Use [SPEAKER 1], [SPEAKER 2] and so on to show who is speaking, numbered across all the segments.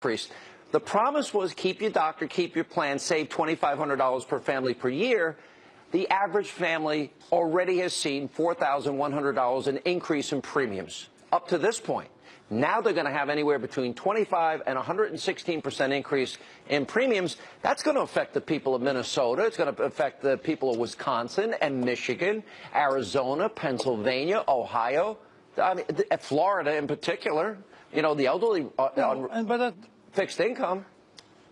[SPEAKER 1] increase. The promise was keep your doctor, keep your plan, save $2,500 per family per year. The average family already has seen $4,100 in increase in premiums up to this point. Now they're going to have anywhere between 25 and 116% increase in premiums. That's going to affect the people of Minnesota. It's going to affect the people of Wisconsin and Michigan, Arizona, Pennsylvania, Ohio, Florida in particular. You know, the elderly on fixed income.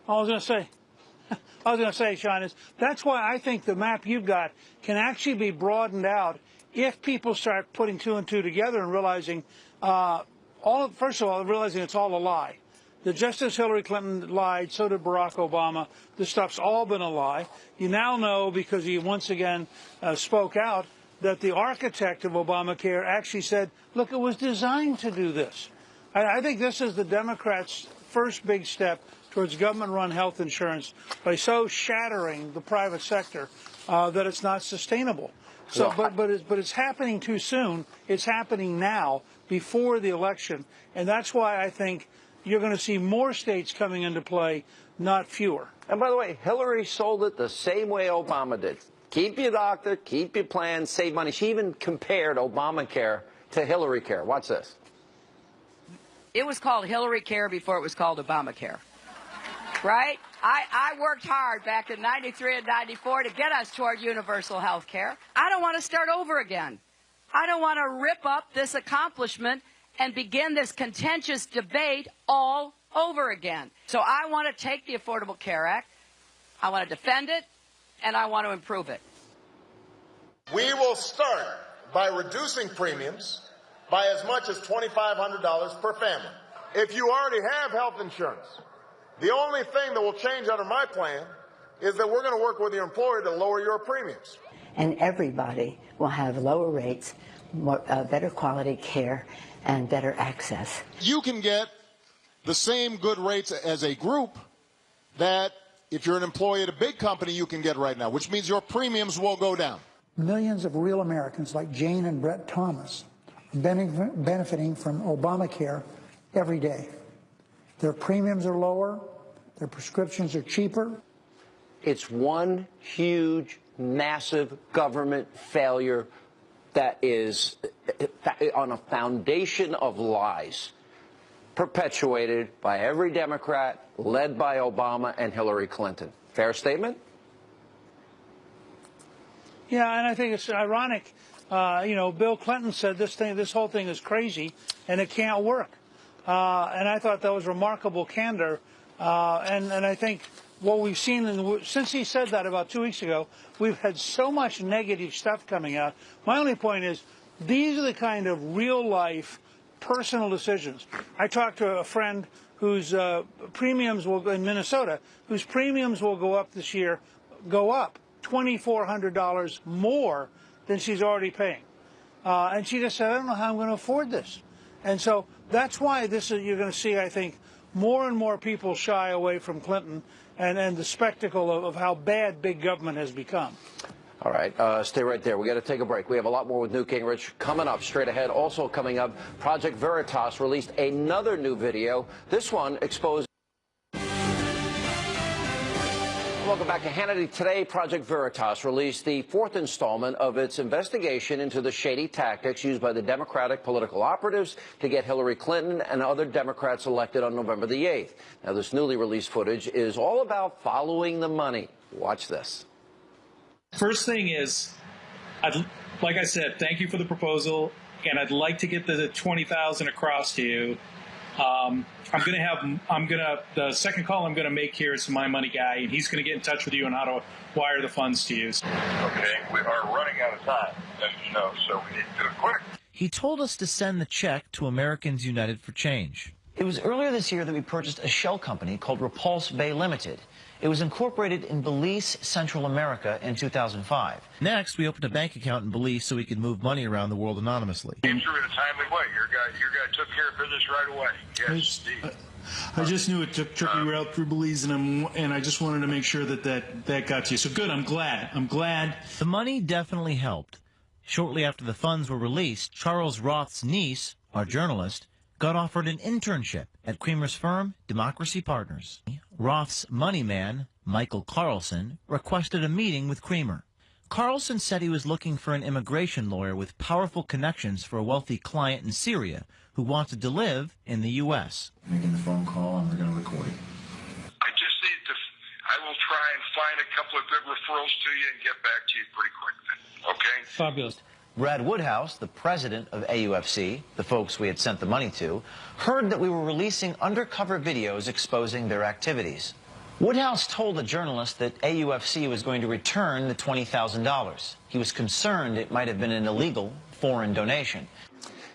[SPEAKER 2] I was going to say, Sean, that's why I think the map you've got can actually be broadened out if people start putting two and two together and realizing, first of all, realizing it's all a lie. That just as Hillary Clinton lied, so did Barack Obama. This stuff's all been a lie. You now know, because he once again spoke out, that the architect of Obamacare actually said, look, it was designed to do this. I think this is the Democrats' first big step towards government-run health insurance by so shattering the private sector that it's not sustainable. So, but it's happening too soon. It's happening now, before the election, and that's why I think you're going to see more states coming into play, not fewer.
[SPEAKER 1] And by the way, Hillary sold it the same way Obama did. Keep your doctor, keep your plan, save money. She even compared Obamacare to Hillary Care. Watch this.
[SPEAKER 3] It was called Hillary Care before it was called Obamacare, right? I worked hard back in 93 and 94 to get us toward universal health care. I don't want to start over again. I don't want to rip up this accomplishment and begin this contentious debate all over again. So I want to take the Affordable Care Act, I want to defend it, and I want to improve it.
[SPEAKER 4] We will start by reducing premiums by as much as $2,500 per family. If you already have health insurance, the only thing that will change under my plan is that we're going to work with your employer to lower your premiums.
[SPEAKER 5] And everybody will have lower rates, better quality care, and better access.
[SPEAKER 6] You can get the same good rates as a group that if you're an employee at a big company you can get right now, which means your premiums will go down.
[SPEAKER 7] Millions of real Americans like Jane and Brett Thomas are benefiting from Obamacare every day. Their premiums are lower, their prescriptions are cheaper.
[SPEAKER 1] It's one huge, massive government failure that is on a foundation of lies, perpetuated by every Democrat, led by Obama and Hillary Clinton. Fair statement?
[SPEAKER 2] Yeah, and I think it's ironic. You know, Bill Clinton said this whole thing is crazy and it can't work. And I thought that was remarkable candor. And I think what we've seen since he said that about 2 weeks ago, we've had so much negative stuff coming out. My only point is these are the kind of real-life personal decisions. I talked to a friend whose premiums will, in Minnesota, whose premiums will go up this year, go up $2,400 more than she's already paying. And she just said, I don't know how I'm going to afford this. And so that's why you're going to see, I think, more and more people shy away from Clinton and the spectacle of how bad big government has become.
[SPEAKER 1] All right, stay right there. We got to take a break. We have a lot more with Newt Gingrich coming up straight ahead. Also coming up, Project Veritas released another new video. This one exposed. Welcome back to Hannity. Today, Project Veritas released the fourth installment of its investigation into the shady tactics used by the Democratic political operatives to get Hillary Clinton and other Democrats elected on November the 8th. Now, this newly released footage is all about following the money. Watch this.
[SPEAKER 8] First thing is, like I said, thank you for the proposal, and I'd like to get the $20,000 across to you. The second call I'm going to make here is to my money guy, and he's going to get in touch with you on how to wire the funds to you.
[SPEAKER 9] Okay, we are running out of time, as you know, so we need to do it quick.
[SPEAKER 10] He told us to send the check to Americans United for Change.
[SPEAKER 11] It was earlier this year that we purchased a shell company called Repulse Bay Limited. It was incorporated in Belize, Central America in 2005.
[SPEAKER 10] Next, we opened a bank account in Belize so we could move money around the world anonymously.
[SPEAKER 9] Came through in a timely way. Your guy took care of business right away. Yes, indeed.
[SPEAKER 12] I just knew it took you route through Belize, and I just wanted to make sure that got to you. So good, I'm glad.
[SPEAKER 10] The money definitely helped. Shortly after the funds were released, Charles Roth's niece, our journalist, got offered an internship at Creamer's firm, Democracy Partners. Roth's money man, Michael Carlson, requested a meeting with Creamer. Carlson said he was looking for an immigration lawyer with powerful connections for a wealthy client in Syria who wanted to live in the U.S.
[SPEAKER 13] Making the phone call, and we're going to record it.
[SPEAKER 9] I will try and find a couple of good referrals to you and get back to you pretty quick then, okay?
[SPEAKER 12] Fabulous.
[SPEAKER 11] Brad Woodhouse, the president of AUFC, the folks we had sent the money to, heard that we were releasing undercover videos exposing their activities. Woodhouse told a journalist that AUFC was going to return the $20,000. He was concerned it might have been an illegal foreign donation.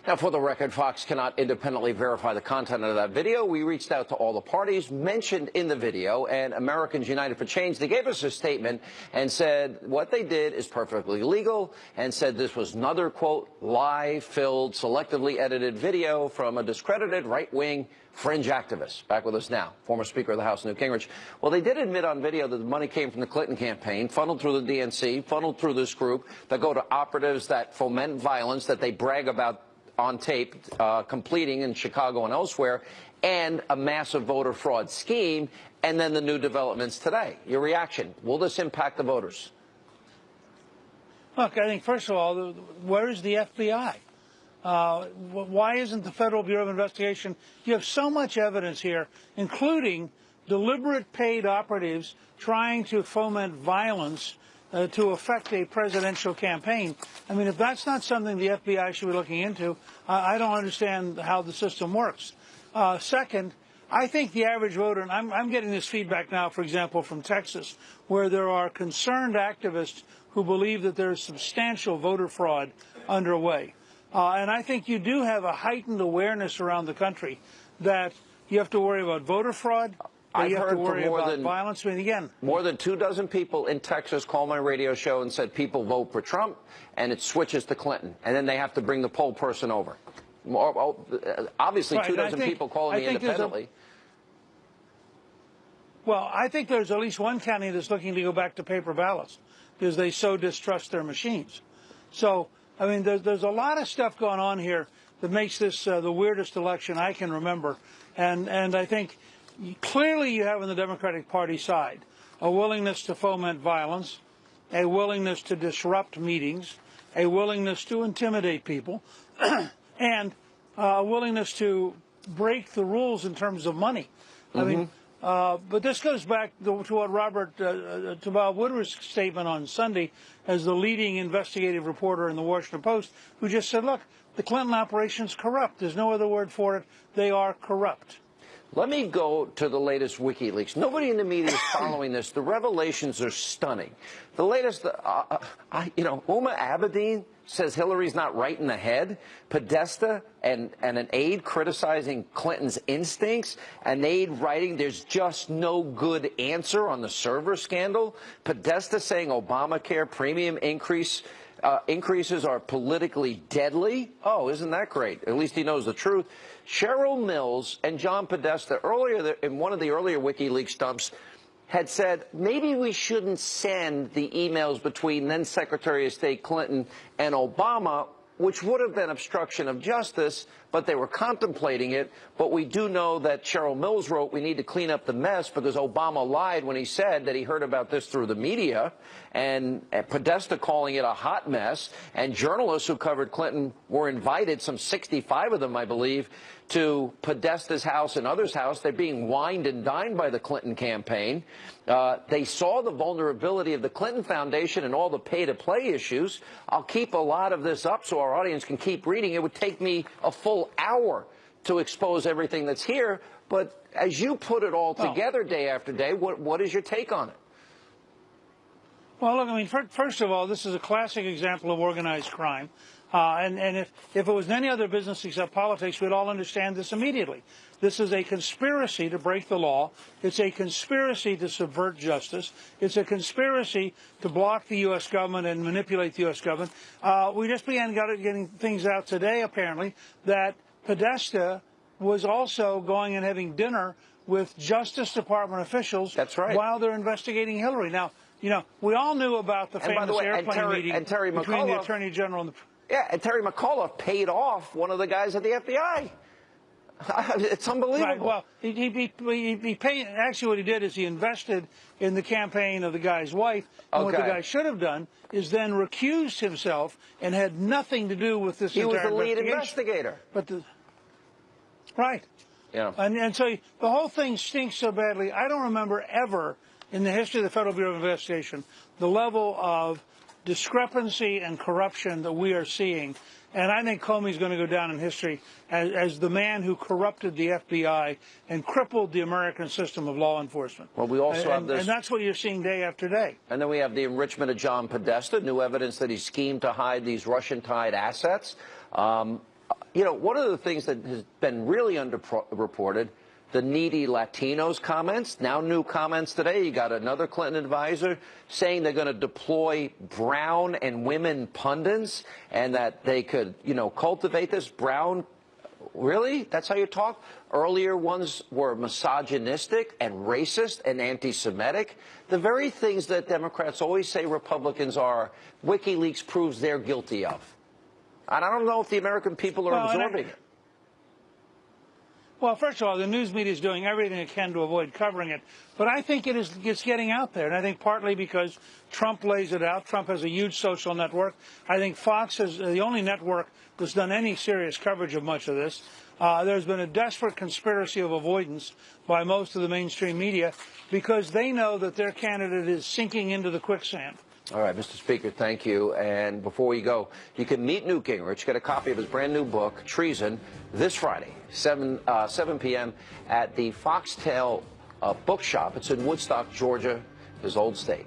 [SPEAKER 1] Now, for the record, Fox cannot independently verify the content of that video. We reached out to all the parties mentioned in the video, and Americans United for Change, they gave us a statement and said what they did is perfectly legal, and said this was another, quote, lie-filled, selectively edited video from a discredited right-wing fringe activist. Back with us now, former Speaker of the House, Newt Gingrich. Well, they did admit on video that the money came from the Clinton campaign, funneled through the DNC, funneled through this group that go to operatives that foment violence, that they brag about on tape, completing in Chicago and elsewhere, and a massive voter fraud scheme, and then the new developments today. Your reaction? Will this impact the voters?
[SPEAKER 2] Look, I think, first of all, where is the FBI? Why isn't the Federal Bureau of Investigation? You have so much evidence here, including deliberate paid operatives trying to foment violence to affect a presidential campaign. I mean, if that's not something the FBI should be looking into, I don't understand how the system works. Second, I think the average voter, and I'm getting this feedback now, for example, from Texas, where there are concerned activists who believe that there's substantial voter fraud underway. And I think you do have a heightened awareness around the country that you have to worry about voter fraud.
[SPEAKER 1] I've
[SPEAKER 2] you have
[SPEAKER 1] heard
[SPEAKER 2] to worry
[SPEAKER 1] from more
[SPEAKER 2] about
[SPEAKER 1] than
[SPEAKER 2] violence. I mean, again,
[SPEAKER 1] more than 24 people in Texas called my radio show and said people vote for Trump, and it switches to Clinton, and then they have to bring the poll person over. Obviously,
[SPEAKER 2] right,
[SPEAKER 1] 24 people calling me independently.
[SPEAKER 2] Well, I think there's at least one county that's looking to go back to paper ballots because they so distrust their machines. So, I mean, there's a lot of stuff going on here that makes this the weirdest election I can remember, and I think. Clearly, you have on the Democratic Party side a willingness to foment violence, a willingness to disrupt meetings, a willingness to intimidate people, and a willingness to break the rules in terms of money. I mean, but this goes back to what to Bob Woodward's statement on Sunday as the leading investigative reporter in the Washington Post, who just said, look, the Clinton operation's corrupt. There's no other word for it. They are corrupt.
[SPEAKER 1] Let me go to the latest WikiLeaks. Nobody in the media is following this. The revelations are stunning. The latest, Uma Abedin says Hillary's not right in the head. Podesta and an aide criticizing Clinton's instincts. An aide writing there's just no good answer on the server scandal. Podesta saying Obamacare premium increases are politically deadly. Oh, isn't that great? At least he knows the truth. Cheryl Mills and John Podesta earlier in one of the earlier WikiLeaks dumps had said maybe we shouldn't send the emails between then Secretary of State Clinton and Obama, which would have been obstruction of justice, but they were contemplating it. But we do know that Cheryl Mills wrote we need to clean up the mess because Obama lied when he said that he heard about this through the media, and Podesta calling it a hot mess. And journalists who covered Clinton were invited, some 65 of them, I believe, to Podesta's house and others' house. They're being wined and dined by the Clinton campaign. They saw the vulnerability of the Clinton Foundation and all the pay-to-play issues. I'll keep a lot of this up so our audience can keep reading. It would take me a full hour to expose everything that's here. But as you put it all together day after day, what is your take on it?
[SPEAKER 2] Well, look, I mean, first of all, this is a classic example of organized crime. And if it was any other business except politics, we'd all understand this immediately. This is a conspiracy to break the law. It's a conspiracy to subvert justice. It's a conspiracy to block the U.S. government and manipulate the U.S. government. We just began getting things out today, apparently, that Podesta was also going and having dinner with Justice Department officials.
[SPEAKER 1] That's right.
[SPEAKER 2] While they're investigating Hillary. Now, you know, we all knew about the famous airplane meeting between the Attorney General and the...
[SPEAKER 1] Yeah, and Terry McAuliffe paid off one of the guys at the FBI. It's unbelievable.
[SPEAKER 2] Right. Well, he paid. Actually, what he did is he invested in the campaign of the guy's wife. And what the guy should have done is then recused himself and had nothing to do with this entire investigation.
[SPEAKER 1] He was the lead investigator.
[SPEAKER 2] But right.
[SPEAKER 1] Yeah.
[SPEAKER 2] And so the whole thing stinks so badly. I don't remember ever in the history of the Federal Bureau of Investigation the level of discrepancy and corruption that we are seeing. And I think Comey's going to go down in history as the man who corrupted the FBI and crippled the American system of law enforcement.
[SPEAKER 1] Well, we also have this.
[SPEAKER 2] And that's what you're seeing day after day.
[SPEAKER 1] And then we have the enrichment of John Podesta, new evidence that he schemed to hide these Russian-tied assets. You know, one of the things that has been really underreported, the needy Latinos comments. Now new comments today. You got another Clinton advisor saying they're going to deploy brown and women pundits and that they could, you know, cultivate this brown. Really? That's how you talk? Earlier ones were misogynistic and racist and anti-Semitic. The very things that Democrats always say Republicans are, WikiLeaks proves they're guilty of. And I don't know if the American people are absorbing it.
[SPEAKER 2] Well, first of all, the news media is doing everything it can to avoid covering it. But I think it's getting out there. And I think partly because Trump lays it out. Trump has a huge social network. I think Fox is the only network that's done any serious coverage of much of this. There's been a desperate conspiracy of avoidance by most of the mainstream media because they know that their candidate is sinking into the quicksand.
[SPEAKER 1] All right, Mr. Speaker, thank you. And before we go, you can meet Newt Gingrich, get a copy of his brand new book, Treason, this Friday, 7 p.m. at the Foxtail Bookshop. It's in Woodstock, Georgia, his old state.